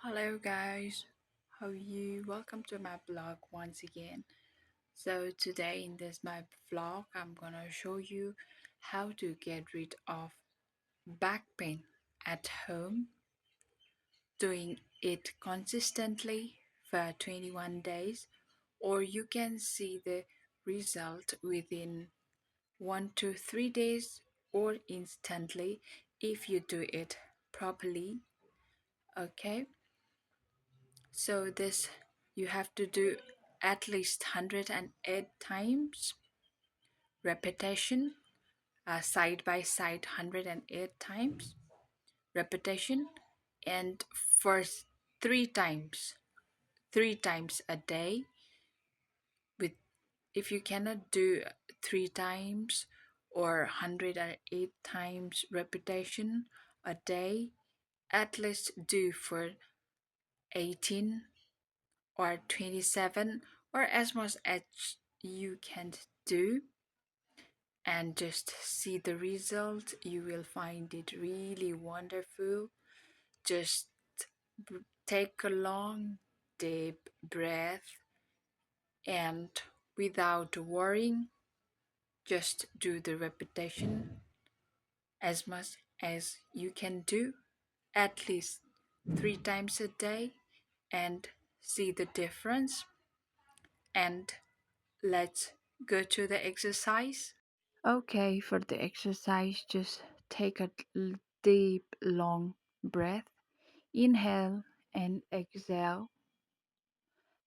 Hello guys, how are you? Welcome to my blog once again. So today in this my vlog, I'm gonna show you how to get rid of back pain at home, doing it consistently for 21 days, or you can see the result within 1 to 3 days or instantly if you do it properly. Okay, so this you have to do at least 108 times repetition, side by side 108 times repetition, and for three times a day. With if you cannot do 3 times or 108 times repetition a day, at least do for 18 or 27 or as much as you can do, and just see the result. You will find it really wonderful. Just take a long deep breath and without worrying, just do the repetition as much as you can do, at least 3 times a day, and see the difference. And let's go to the exercise. Okay, for the exercise, just take a deep, long breath. Inhale and exhale.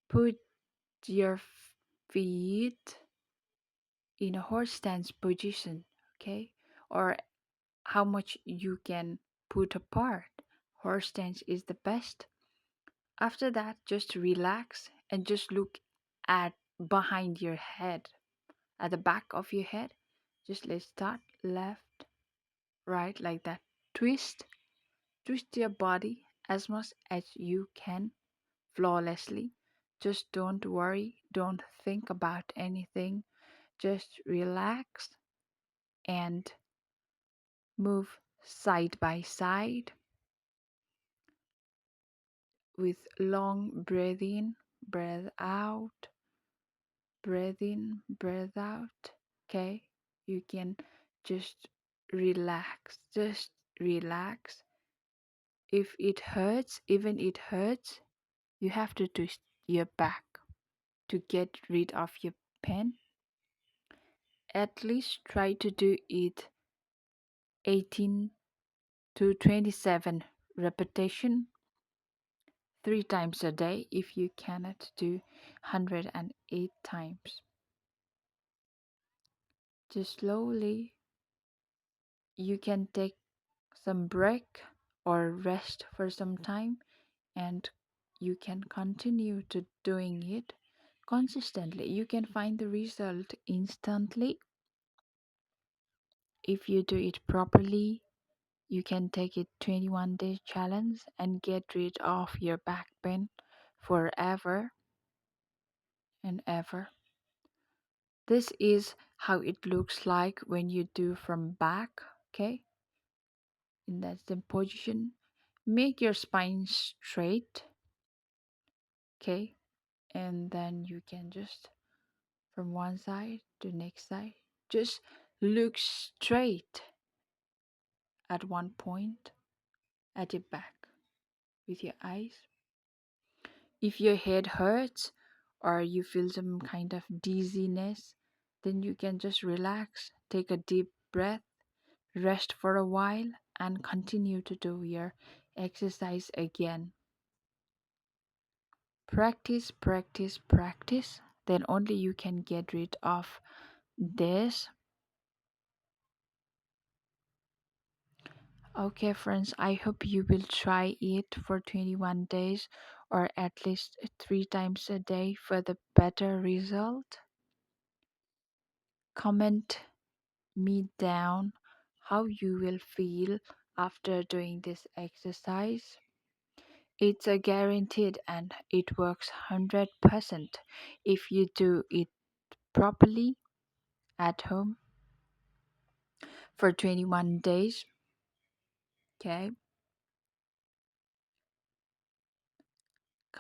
Put your feet in a horse stance position, okay? Or how much you can put apart. Horse stance is the best. After that, just relax and just look at behind your head, at the back of your head. Just let's start left, right, like that. Twist, twist your body as much as you can flawlessly. Just don't worry, don't think about anything. Just relax and move side by side with long breath in, breath out, breath in, breath out. Okay, you can just just relax. If it hurts, even it hurts, you have to twist your back to get rid of your pain. At least try to do it 18 to 27 repetition 3 times a day if you cannot do 108 times. Just slowly you can take some break or rest for some time, and you can continue to doing it consistently. You can find the result instantly if you do it properly. You can take it 21-day challenge and get rid of your back pain forever and ever. This is how it looks like when you do from back, okay? In that same position, make your spine straight, okay? And then you can just from one side to next side, just look straight at one point at your back with your eyes. If your head hurts or you feel some kind of dizziness, then you can just relax, take a deep breath, rest for a while, and continue to do your exercise again. Practice, practice, practice. Then only you can get rid of this. Okay, friends, I hope you will try it for 21 days or at least 3 times a day for the better result. Comment me down how you will feel after doing this exercise. It's a guaranteed and it works 100% if you do it properly at home for 21 days. Okay.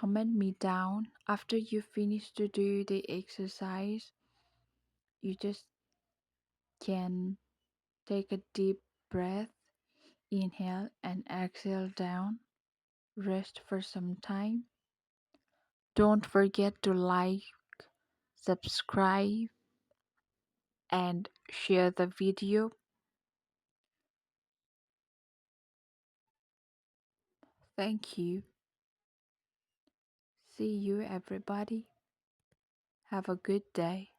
comment me down after you finish to do the exercise. You just can take a deep breath, inhale and exhale down. Rest for some time. Don't forget to like, subscribe, and share the video. Thank you. See you, everybody. Have a good day.